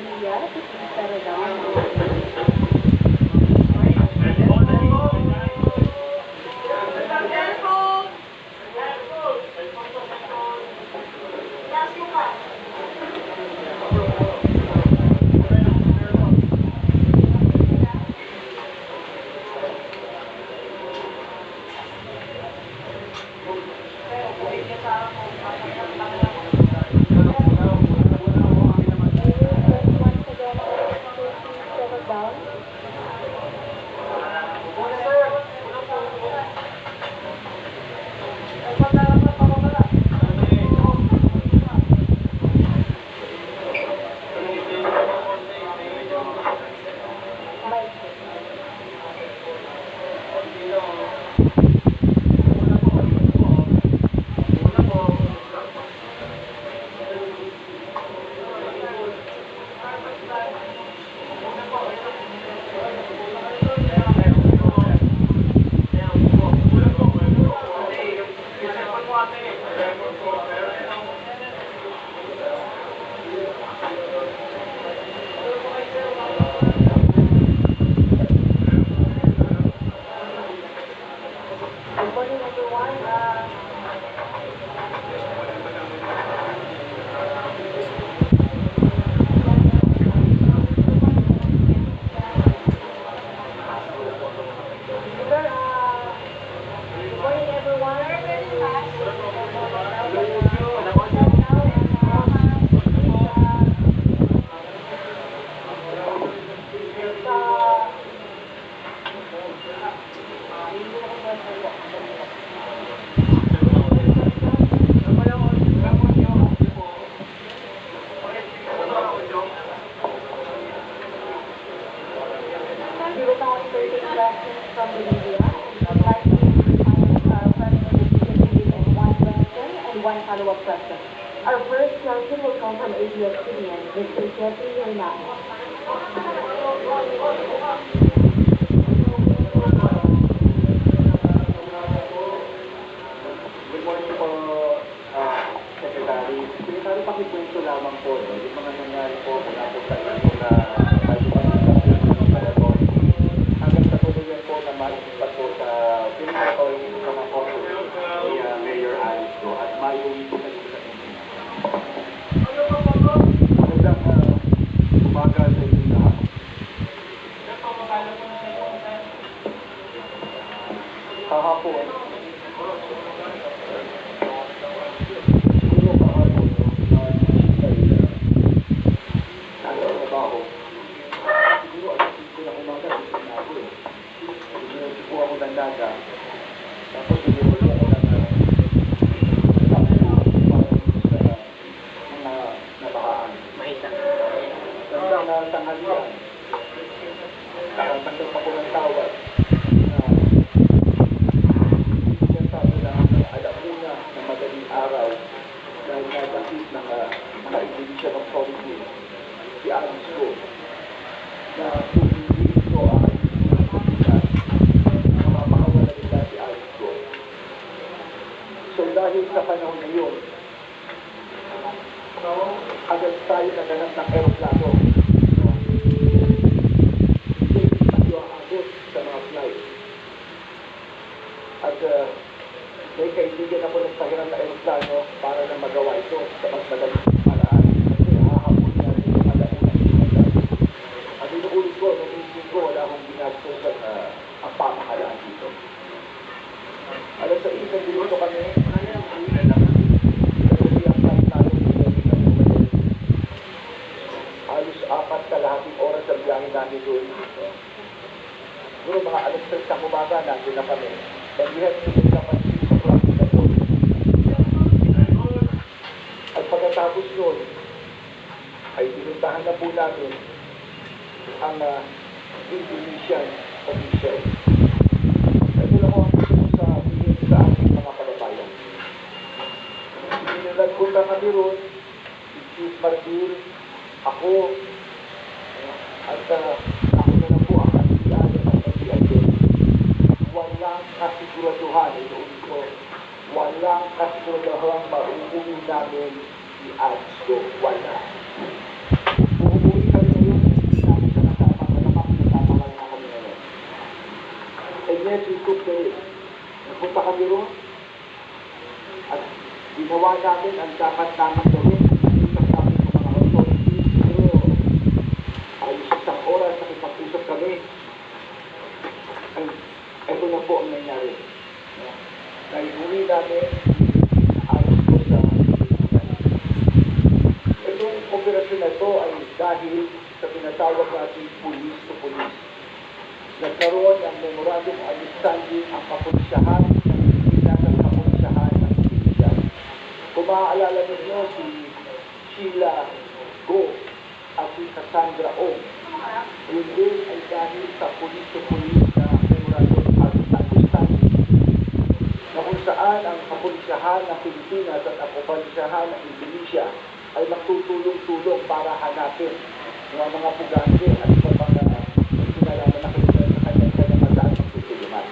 Maria, to please settle down. Once again, to please settle down. Good morning, everyone. Good morning, everyone. We will now take questions from the media. I'd like to President give one question and one follow-up question. Our first question will come from ABS-CBN, Mr. Jeffrey Hernandez. Good morning po, Secretary. Secretary, pakikwento lamang po, no, yung mga nangyari po mula po sa inyo na hanggang sa tuluyan po na malipat po sa pinatoy ng mga koso ni Mayor Alice at mayuwi po sa dito sa inyo. Magandang umaga sa inyo lahat. Kahapon, tapos hindi ko ako mga nabahaan. Ganda na tanghalian. Nakatanggap ako ng tawad na sinasabi na alauna ng madaling araw dahil nagakit ng mga iglesia ng authority si Alice ko na tumingin ko ang dahil sa panahon na yun, agad tayo naganap ng aeroplano. Hindi tayo aabot sa mga flight. At may kaibigan ako nagpahiram na aeroplano para na magawa ito sa mas madaling paraan. Kasi hahabol na rin yung alauna. At inuulit ko, nung isip ko, wala akong ginastos ang pamahalaan dito. Alas sa isang minuto kami, halos 4 kalahating oras ang biyahe namin doon. Siguro mga alas 3 sa umaga natin na kami. Nag-ihat sila naman sa klase na doon. At pagkatapos noon, ay pinuntahan na po namin ang Indonesian official. Ito lang ako sa bigyan sa ating mga kababayan. Nagpunta kami roon, si Chief Marbil, ako, at ako na lang po ang kasiyan at kasiyan. Walang kasiguraduhan, ituulit ko, walang kasiguraduhan mauuwi namin si Adso. Wala. Uuwi pa kami roon. At ginawa namin ang dapat namin gawin. Nakikita namin ng mga authorities. Pero ayos isang oras nakipag-usap kami. Ay, ito na po ang nangyari. Naiuwi namin ayos ko sa itong operasyon na ito ay dahil sa tinatawag natin police to police. Nagkaroon ng memorandum of understanding ang kapulisyahan ng Pilipinas at kapulisyahan ng Indonesia. Kung maaalala ninyo si Sheila Go at si Cassandra Ong, yun din ay dahil sa police to police na memorandum of understanding na kung saan ang kapulisyahan ng Pilipinas at ang kapulisyahan ng Indonesia ay magtutulong-tulong para hanapin ng mga pugante at iba pang kinalaman na kayo sa kanyang magaan ng tutulungan.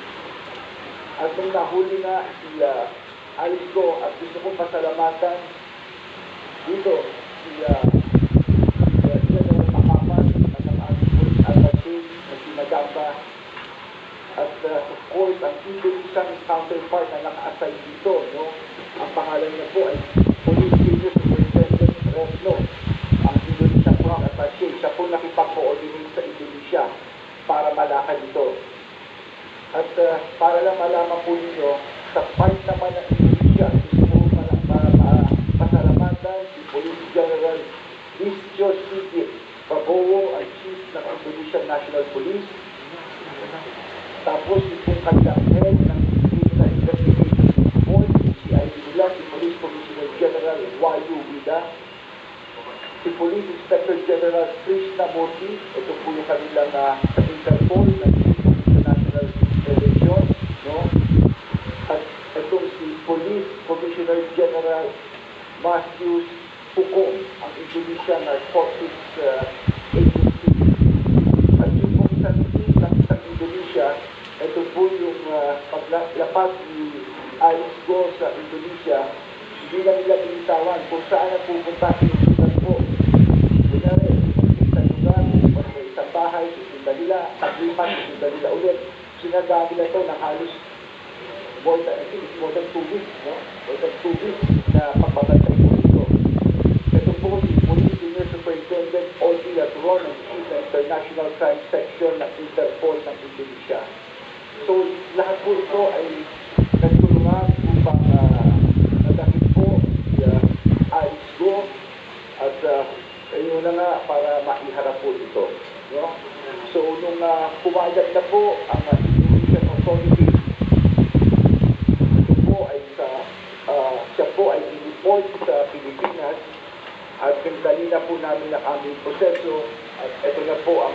At nung nahuli na si Alice Go, at gusto kong pasalamatan dito si General Makapan at ang ating police attaché na si Magamba at of course ang Indonesian counterpart na naka-assign dito, no? Ang pangalan niya po ay Police Senior Superintendent Resno, ang Indonesian Police Attaché. Siya po nakipag-coordinate sa Indonesia para malakad ito. At para lang malaman po ninyo, sa part naman ng Indonesia, gusto ko para pasalamatan si Police General Listio Sigit Prabowo, ang Chief ng Indonesian National Police. Tapos itong kanilang head ng Criminal Investigation Board, si nila, si Police Commissioner General Wayu Vida, si Police Inspector General Krishna Murthy, ito po yung kanilang sa Interpol ng International Relations, no? At itong si Police Commissioner General Matthews Pukong, ang Indonesian Narcotics Agency. At yung pong isang team ng Indonesia, ito po yung paglapag ni Alice Go sa Indonesia, hindi na nila binitawan kung saan ang pupunta sinusundan po. Kunyari, isang lugar, sa isang bahay, susundan nila, taglipan, susundan nila ulit. Sinagaan nila ito ng halos more than 2 weeks, no? More than 2 weeks na pagbabantay po ito. Ito po si Police Senior Superintendent Audrey Ladron, ang Chief ng International Crime Section ng Interpol ng Indonesia. So, lahat po ito ay nagtulungan upang nadakit po si Alice Go at ayun na nga para maiharap po ito. No? So, nung pumayag na po ang Indonesian authorities, ito po ay siya po ay in-report sa Pilipinas at pinadali na po namin ang aming proseso at ito na po ang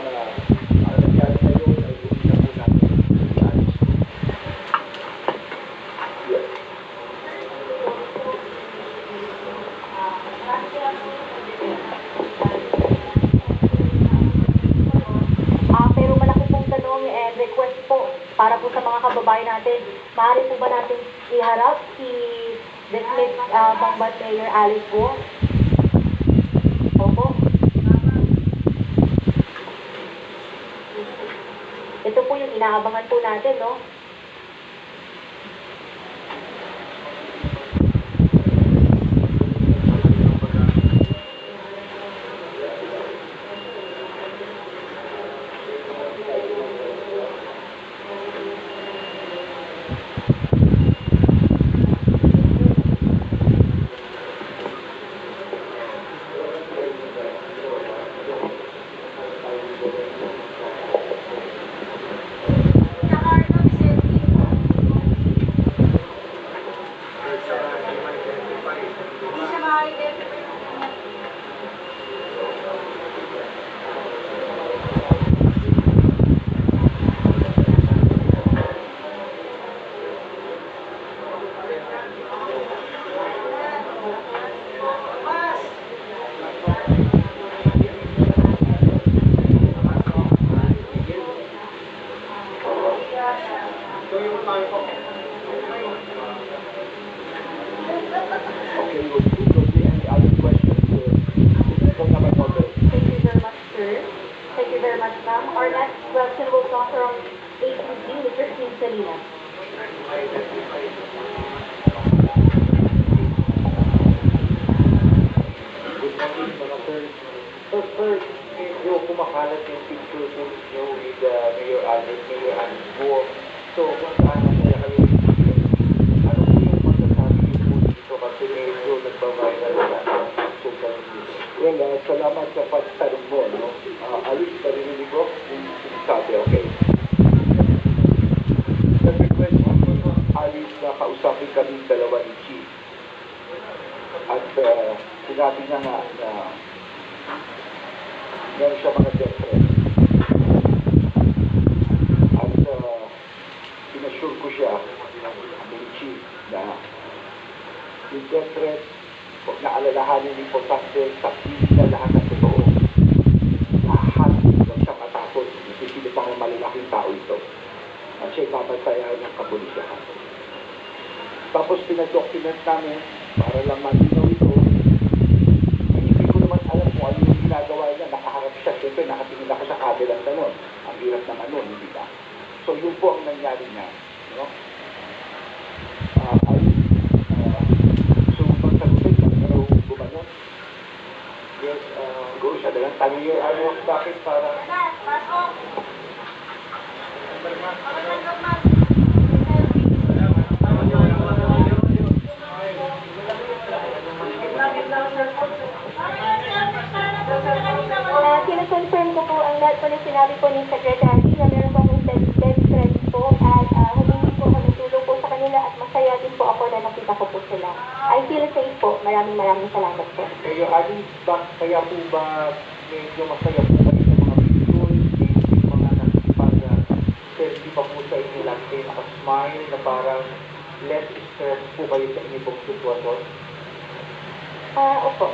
nangyari ngayon ay uwi na po namin si Alice. Yes. Pero malaki pong tanong and request po para po sa mga kababayan natin. Maaari po ba natin iharap si Dismiss Bamban Mayor Alice Go? Opo. Ito po yung inaabangan po natin, no? First, medyo kumakalat yung picture po ninyo with Mayor Albert, Mayor Alice Go. So, kung saan masaya kayo yung PNP, ano po yung masasabi niyo po dito kasi medyo nagbaviral sa social media? Well, salamat sa pagtanong mo, no? Alice, narinig ko yung sinasabi, okay. Nag-request ako, Alice, na kausapin kami dalawa ni Chief. At sinabi niya nga na meron siya mga death threat. At pinassure ko siya, ni Chief, na yung death threat, huwag na alalahanin ng importante sa na lahat ng totoo. Lahat ng siyang atapos, isisilip ang malalaking tao ito. At siya'y babantayan ng kapulisyahan. Tapos pinadocument namin para lang malinaw ito. Hindi ko naman alam kung ano yung ginagawa niya. Nakaharap siya. Siyempre, nakatingin ako sa kabilang ganon. Ang hirap naman nun, hindi ba? So, yun po ang nangyari niya. No? So, pagsagutin, ano gumanon? Yes, go siya. Dalang tanong yung ano, bakit para... Kina-confirm ko po ang lahat po na sinabi po ni Secretary na meron po akong death threats po at humingi po kami tulong po sa kanila at masaya din po ako na nakita ko po sila. I feel safe po. Maraming salamat po. Kayo, Alice, kaya po ba medyo masaya po kayo sa mga videos, yung mga selfie pa po sa inyo lang kayo nakasmile na parang less stress po kayo sa inyong pong sitwasyon? Opo.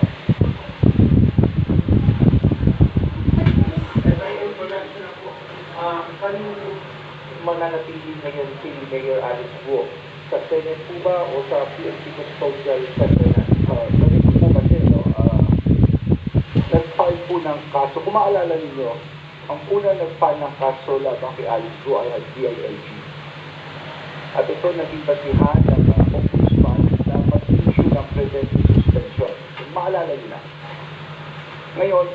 Kanino mananatili ngayon si Mayor Alice Guo? Sa Senate po ba o sa PNP Custodial Center na? Ganito po kasi, no? Nag-file po ng kaso. Kung maalala ninyo, ang unang nag-file ng kaso labang kay Alice Guo ay ang DILG. At ito naging basihan ng ombudsman na mag-issue ng preventive suspension. Kung maalala nyo na. Ngayon,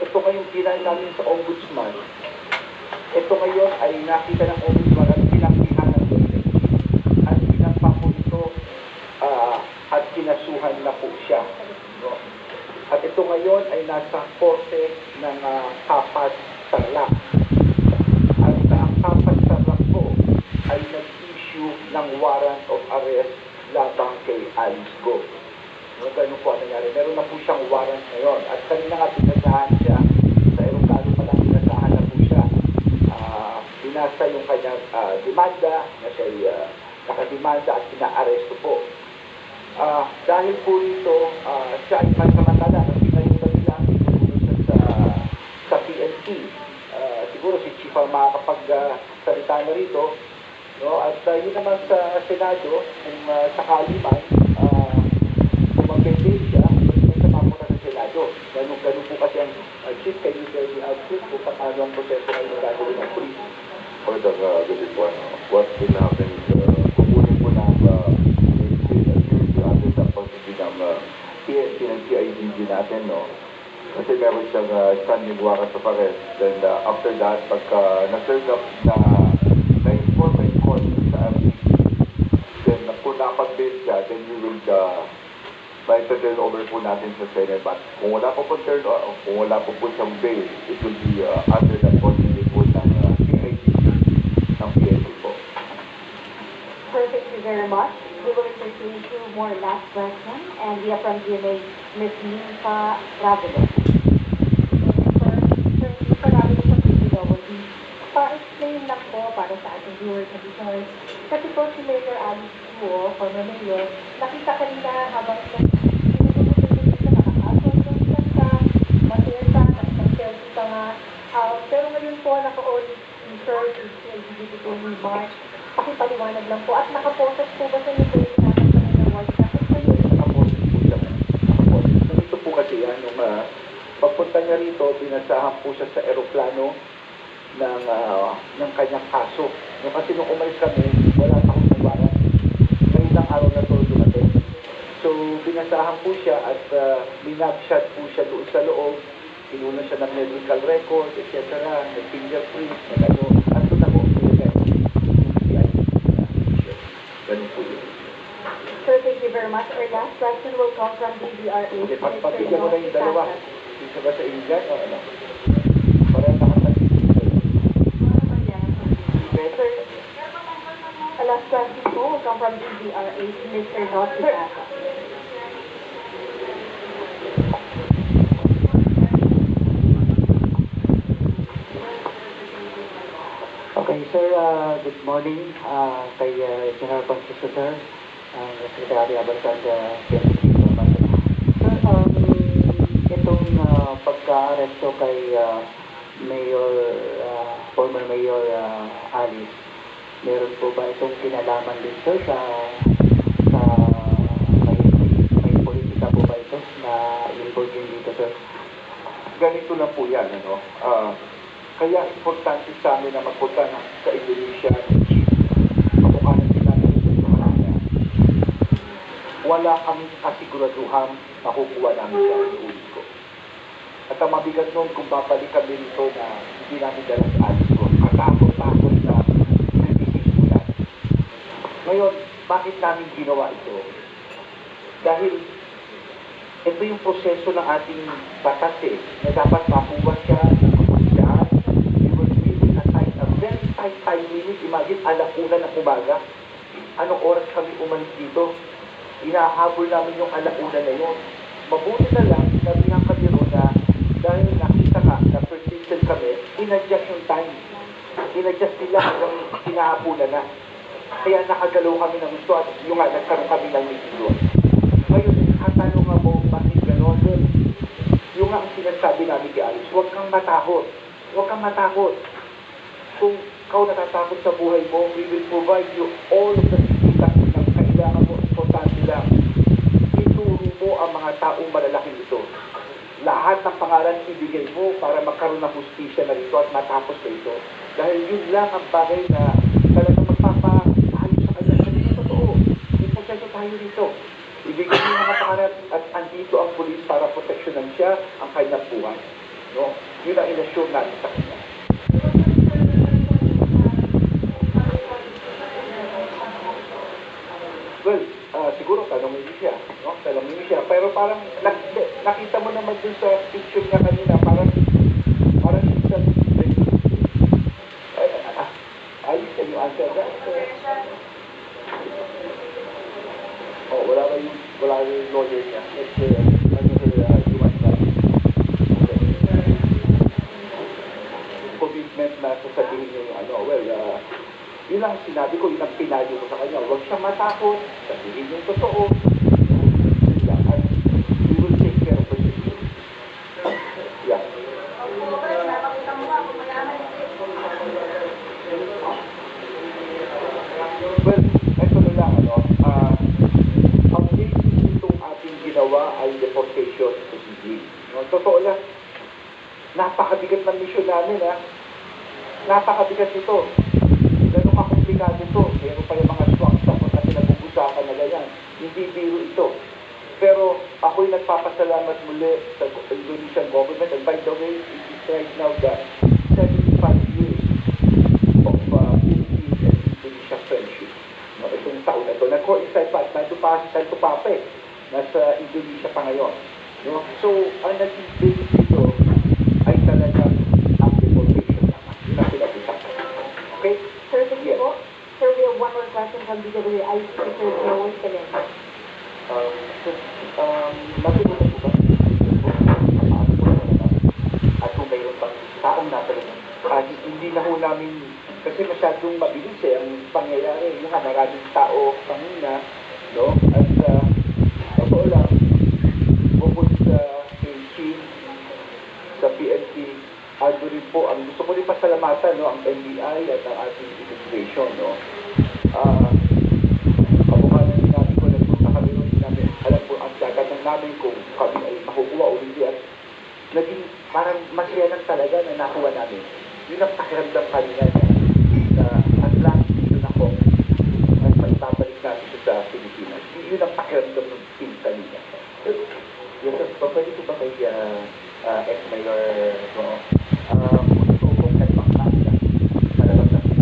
ito ngayong kinain namin sa ombudsman. Ito ngayon ay nakita ng ombudsman at pinaktihan ng DILG. At pinagpa po ito at kinasuhan na po siya. No? At ito ngayon ay nasa korte ng Kapas Tarlac. At ang Kapas Tarlac po ay nag-issue ng warrant of arrest labang kay Alice Go. No, ganun po ang nangyari. Meron na po siyang warrant ngayon. At kanina nga pinasahan siya sa aeroplano pa lang pinasahan na po siya. Binasa yung kanyang demanda na siya nakademanda at pina-arresto po. Dahil po rito, siya ay pansamantala na pinayunan nila sa PNP. Siguro si Chief ang makakapagsalita na rito. No? At yun naman sa Senado, kung sakali man, kung mag-bail siya, may kasama na sa Senado. Ganun po kasi ang Chief, can you tell me Chief, kung paano ang proseso ngayon gagawin ng police? For the good one, what will happen is, kukunin po ng security address ang pagsigil ng PNP-IDG natin, no? Kasi meron siyang standing warrant of arrest. Then after that, pagka na-serve up na-inform by court sa RCC, then kung nakapag-bail siya, then we will turn over po natin sa Senate. But kung wala po siyang bail, it will be under the custody po ng PIDG ng PNP po. Perfect, thank you very much. We will proceed to more last question, and we are from GMA, Ms. Ninfa Ravelo. Sir Ravelo po si PWD. Pa-explain lang po para sa ating viewers and listeners. Kasi po si Mayor Alice Guo, former mayor, nakita kanina habang pero ngayon po, naka-audit si Sir, si LGBT po ni Mark, pakipaliwanag lang po. At nakapotos po ba sa nito yung tinatanong ng White House? Nakapost po siya. Nakapost. Ganito po kasi yan, yung pagpunta niya rito, binasahan po siya sa aeroplano ng kanyang kaso. Yung kasi nung umalis kami, wala pa akong nagwaran. Ngayon lang araw na ito dumating. So, binasahan po siya at minagshot po siya doon sa loob. Kinuna siya ng medical record, etc. May fingerprint, may ano. At doon ako, ganun po yun. Sir, thank you very much. Our last question will come from DBRH. Okay, Mr. pagpapigyan mo na yung dalawa. Santos. Isa ba sa Indian o ano? Para nakapagpapigyan. Sir, the last question po will come from DBRH. Mr. Not Isasa. Okay, sir, good morning kay General Constitution, sir, Secretary Abalcad, Sir, itong pagka-aresto kay Mayor, former Mayor Alice, meron po ba itong kinalaman din, sir, sa may politika po ba ito na involved din dito, sir? Ganito lang po yan, ano? Kaya importante sa amin na magpunta sa Indonesia ng chief. Kamukha na sila ng niya. Wala kaming kasiguraduhan makukuha namin sa ulit ko. At ang mabigat noon kung babalik kami rito na hindi namin dala sa alis ko. Katakot-takot na criticism. Ngayon, bakit namin ginawa ito? Dahil ito yung proseso ng ating batas na dapat makuha siya. Five minutes, imagine, alauna ng umaga. Anong oras kami umalis dito? Inahabol namin yung alauna na yun. Mabuti na lang, nabihan kami ron na dahil nakita nga na persistent kami, in-adjust yung time. In-adjust nila hanggang inahabulan na. Kaya nakagalaw kami ng gusto at yung nga, nagkaroon kami ng meeting doon. Ngayon, katanong nga mo, bakit gano'n? Yung nga ang sinasabi namin kay Alice, huwag kang matakot. Huwag kang matakot. Kung ikaw natatakot sa buhay mo, we will provide you all of the assistance na kailangan mo. Importante lang, ituro mo ang mga taong malalaki ito. Lahat ng pangalan ibigay mo para magkaroon ng hustisya na rito at matapos na ito. Dahil yun lang ang bagay na talagang magpapaayos sa kanya. Hindi na totoo. May proseso tayo dito. Ibigay mo yung mga pangalan at andito ang pulis para proteksyonan siya ang kanyang buhay. No? Yun ang inassure natin sa kanya. Well, siguro tanongin niyo siya, no? Tanongin niyo siya. Pero parang nakita mo naman dun sa picture niya kanina, parang siya ayos can you answer that? Oh, wala yung lawyer niya. Let's human rights. Okay. Commitment na sasabihin niyo yung ano, well, yun lang sinabi ko, yun ang pinayo ko sa kanya. Huwag siyang matakot, sabihin yung totoo. And we will take care of it. Yeah. Well, ito na lang, ano, ang basis itong ating ginawa ay deportation procedure. No, totoo lang, napakabigat ng mission namin, ha? Napakabigat ito. Ganun kakomplikado ito. Meron pa yung mga swamp na pinag-uusapan na ganyan. Hindi biro ito. Pero ako'y nagpapasalamat muli sa Indonesian government. And by the way, it is right now the 75 years of Philippines and Indonesia friendship. No, itong taon na ito. Nag-coincide pa. Nandito pa eh. Nasa Indonesia pa ngayon. No? So, ang naging basis dito ay talagang ang deportation naman. Yun ang pinag-usapan. Okay? Sir, thank you po. Sir, we have one more question from DWIC. Sir Joel Calenda. Natutunan ko ba? At kung mayroon pang taong natanong, Hindi na ho namin, kasi masyadong mabilis ang pangyayari. Yung maraming tao kanina, no? At totoo lang, bukod sa KC, sa PNP, ado rin po, ang gusto ko rin pasalamatan, no? Ang NBI at ang ating immigration, no? Kabukanan din namin kung nagpunta kami rin namin, alam po ang dagatang namin kung kami ay makukuha o hindi at naging parang masaya lang talaga na nakuha namin. Yun ang pakiramdam kanina na at last yun ako at maipapalik namin siya sa Pilipinas. Yun ang pakiramdam ng team kanina. yes, sir, pwede ko ba kay ex-mayor ko. Gusto kong nagpangkasya sa labas ng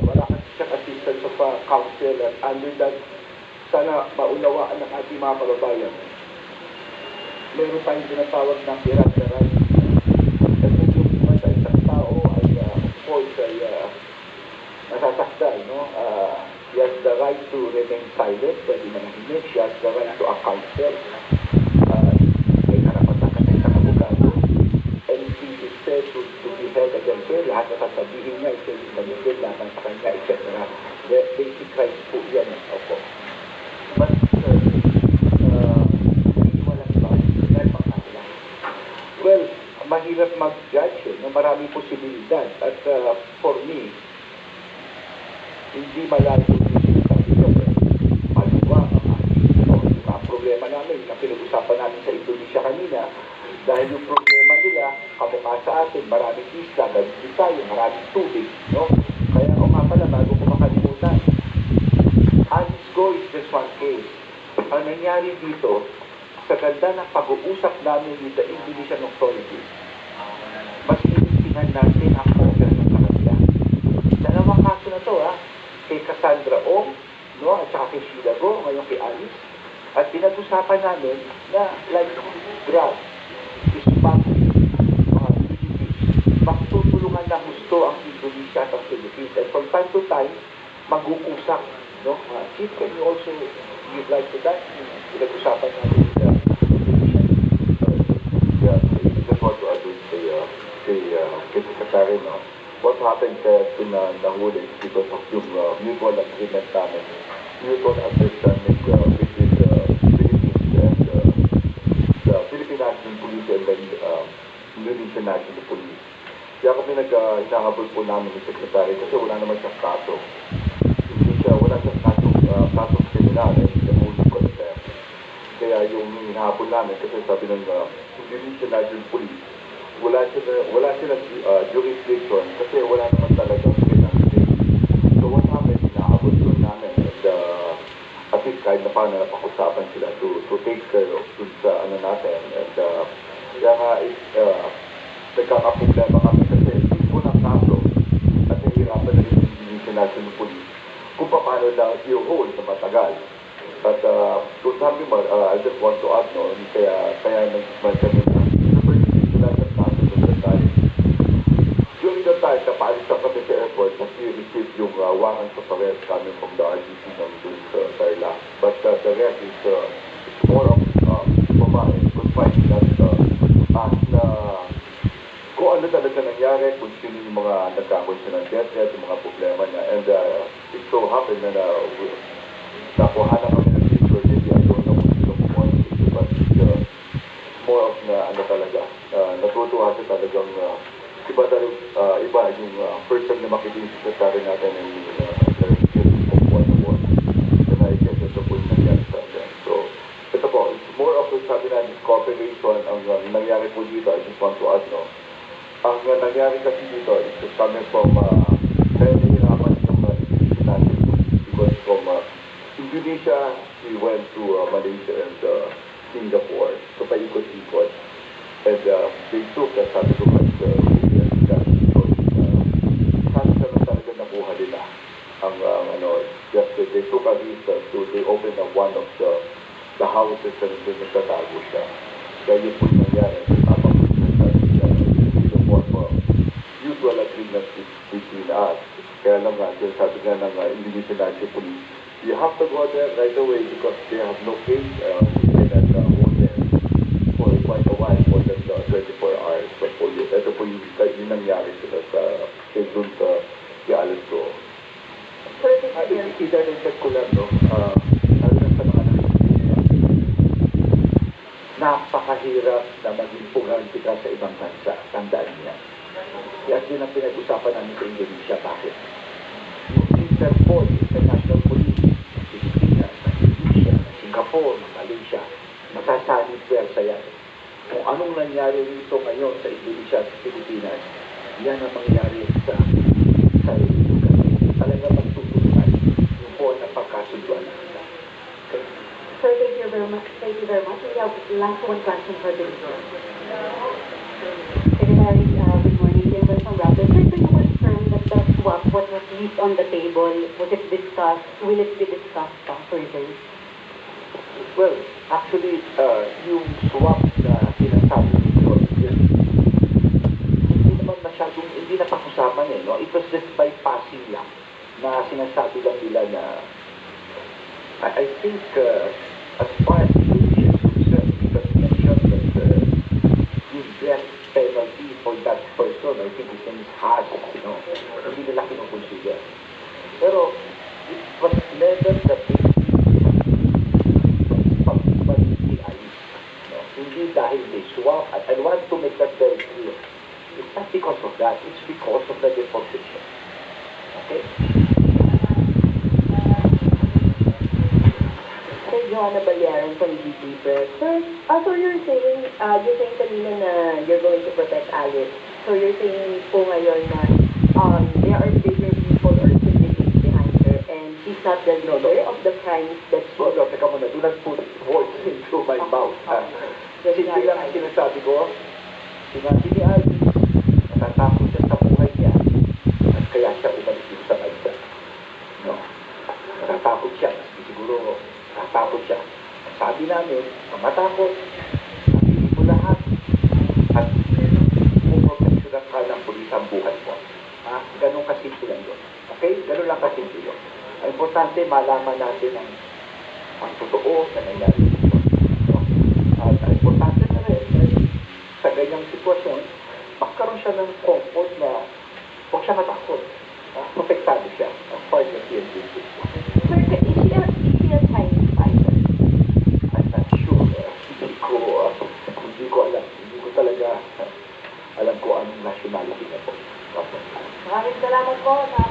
wala kasi siyang assistance of council at under that, sana maunawaan ng ating mga kababayan. Meron tayong tinatawag ng Miranda rights. At kung yung iba sa isang tao ay, of course, ay nasasaktan, no? He has the right to remain silent, pwede manahimik. She has the right to a counsel. May karapatan kasi sa abogado. Anything is said to be held against her, lahat na sasabihin niya, ito yung manigil, laban sa kanya, etc. Basic rights po yan. Opo. But, sir, hindi walang iba. Dahil pangkasya. Well, mahirap mag-judge, no? Maraming posibilidad. At for me, hindi malayo yung sinasabi ko. Maliwa ang mga problema namin na pinag-usapan namin sa Indonesia kanina. Dahil yung problema nila, kamukha sa atin, maraming isla, ganito tayo, maraming tubig. No? Kaya o nga pala, bago ko makalimutan, Alisco is just one case. Ang nangyari dito, sa ganda ng pag-uusap namin with the Indonesian authorities, mas initingan natin ang order ng kanila. Dalawang kaso na to, kay Cassandra Ong, no, at saka kay Sheila Go, ngayon kay Alice. At pinag-usapan namin na like grab, smuggling, mga PDPs, magtutulungan na gusto ang Indonesia at ang Philippines. And from time to time, mag-uusap. No? Chief, can you also give light to that? Pinag-usapan namin with the Indonesian. Yeah, I just want to add with kay Secretary, no? What happened nahuli because of yung mutual agreement namin, mutual understanding between the Philippines and the Philippine National Police and the Indonesian National Police. Kaya kami hinahabol po namin ni Secretary kasi wala naman siyang kaso. Wala siyang kasong kriminal eh, sinahulog ko na. Kaya yung hinahabol namin kasi sabi ng Indonesian National Police, wala silang jurisdiction kasi wala naman talagang pinag-state. So what happened, hinahabol po namin and at least kahit na paano napag-usapan sila to take care of dun sa ano natin and kaya nga nagkakaproblema kami kasi hindi ng kaso at nahihirapan na rin yung Indonesian National Police kung paano lang i-hold na matagal. But kung sabi mo, I just want to add, no, kaya nag-smile kami na sila sa kaso ng tayo. During the time, napaalis na kami sa airport na receive yung warrant of arrest coming from the RTC ng dun sa Sarla. But the rest is more of confined that na kung ano talaga nangyari, kung sino yung mga nagkakonsyon ng death, yung mga problema niya. And it so happened na nakuha na kami ng picture, maybe I don't know kung sino kumuha ng picture, but more of na ano talaga, natutuwa siya talagang iba yung first time na makikita yung secretary natin and yung kumuha na mo. And I guess ito po yung nangyari sa atin. So, ito po, it's more of sabi natin cooperation. Ang nangyari po dito, I just want to add, no, ang nangyari kasi dito is coming from kaya nahihirapan yung natin because from Indonesia, we went to Malaysia and Singapore. So paikot-ikot. And they took, sabi ko mas saan sa talaga nakuha nila ang just they took a risk they opened up one of the houses and nagtatago siya. Kaya yun po yung nangyari. Mutual agreement between us. Kaya lang nga, sabi nga ng Indonesian National Police, you have to go there right away because they have no case. We cannot hold them for quite a while, more than 24 hours. But po yun, ito po yung nangyari sila sa dun sa Alisco. Idadagdag ko lang, no? Lalo na sa mga napakahirap na maging pugante ka sa ibang bansa. Tandaan niya. Yan din ang pinag-usapan namin sa Indonesia. Bakit? Yung Interpol, International Police, Pilipinas, Indonesia, Singapore, Malaysia, masasanib pwersa yan. Kung anong nangyari rito ngayon sa Indonesia at Pilipinas, yan ang mangyayari sa lugar. Talaga magtutulungan yung po na pagkasunduan natin. Okay? Sir, thank you very much. Thank you very much. We have last one question for the report. Secretary, good morning. Gilbert from Rapid. Sir, can you confirm that the swap, what was left on the table, was it discussed, will it be discussed further? Well, actually, yung swap na sinasabi nito, hindi naman masyadong, hindi na pag-usapan eh, no? It was just bypassing lang na sinasabi lang nila na I think as far as the issue is concerned, it was mentioned that yung death penalty for that person, I think his name is Haas, hindi nila kinukonsider. Pero it was never the basis hindi dahil they swap, and I want to make that very clear. It's not because of that, it's because of the deposition. Okay? Sir, Joanna Balyaran from GT Press. Sir, so you're saying kanina na you're going to protect Alice. So you're saying po ngayon na there are bigger people or syndicates behind her and she's not the leader of the crimes that she... No, teka muna, do not put words into my mouth. Simple lang ang sinasabi ko. Sinabi ni Alice, natatakot siya sa buhay niya at kaya siya umalis dito sa bansa. No. Natatakot siya. Siguro natatakot siya. Ang sabi namin, ang matakot, sabihin mo lahat at puproteksyonan ka ng pulis ang buhay mo. Ganun kasimple lang yun. Okay? Ganun lang kasimple yun. Ang importante, malaman natin ang totoo na nangyari dito. No? At ang importante na rin, sa ganyang sitwasyon, magkaroon siya ng comfort na huwag siya matakot. Protektado siya as part of the PNP system. Sir, is she a Chinese fighter? I'm not sure. Hindi ko alam. Hindi ko talaga alam ko ang nationality na po. Maraming salamat po sa